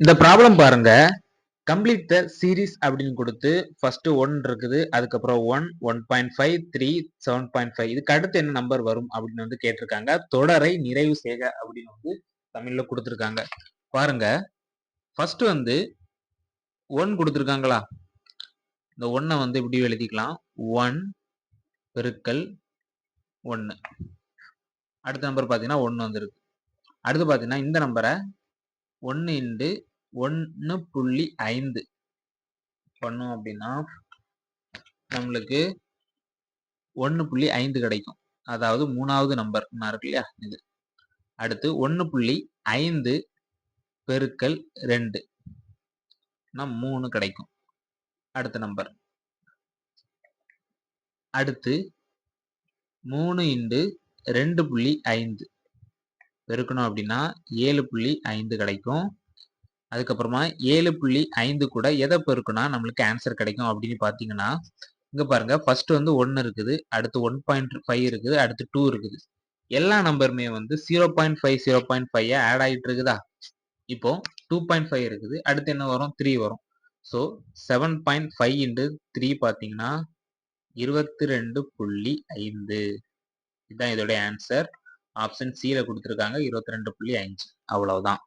இந்த ப்ராப்ளம் பாருங்க. Complete the series அப்படின்னு கொடுத்து ஃபர்ஸ்ட் 1 இருக்குது. அதுக்கப்புறம் 1, 1.5, 3, 7.5 இதுக்கு அடுத்து என்ன நம்பர் வரும் அப்படின்னு வந்து கேட்டிருக்காங்க. தொடரை நிறைவு செய்க அப்படின்னு வந்து தமிழ்ல கொடுத்திருக்காங்க. பாருங்க, ஃபர்ஸ்ட் வந்து 1 கொடுத்திருக்காங்களா? இந்த 1 வந்து இப்படி எழுதிக்கலாம். 1 பெருக்கல் 1. அடுத்த நம்பர் பாத்தீங்கன்னா 1 வந்துருக்கு. அடுத்து பாத்தீங்கன்னா இந்த நம்பரை 1 இன்டு 1.5 பண்ணோம் அப்படின்னா நம்மளுக்கு 1.5 கிடைக்கும். அதாவது 3வது நம்பர் இருக்கு இல்லையா இது. அடுத்து 1.5 பெருக்கல் 2 3 கிடைக்கும். அடுத்த நம்பர். அடுத்து 3 இன்டு 2.5 பெருக்கணும் அப்படின்னா 7.5 கிடைக்கும். அதுக்கப்புறமா 7.5 கூட எதை பெருக்குனா நம்மளுக்கு ஆன்சர் கிடைக்கும் அப்படின்னு பாத்தீங்கன்னா, இங்க பாருங்க, ஃபர்ஸ்ட் வந்து 1 இருக்குது, அடுத்து 1.5 இருக்குது, அடுத்து 2 இருக்குது. எல்லா நம்பருமே வந்து 0.5 0.5 ஆட் ஆகிட்டு இருக்குதா? இப்போ 2.5 இருக்குது, அடுத்து என்ன வரும்? 3 வரும். ஸோ 7.5 இன்டு 3 பாத்தீங்கன்னா 22.5. இதுதான் இதோட ஆன்சர். ஆப்ஷன் சில கொடுத்திருக்காங்க 22.5. அவ்வளவுதான்.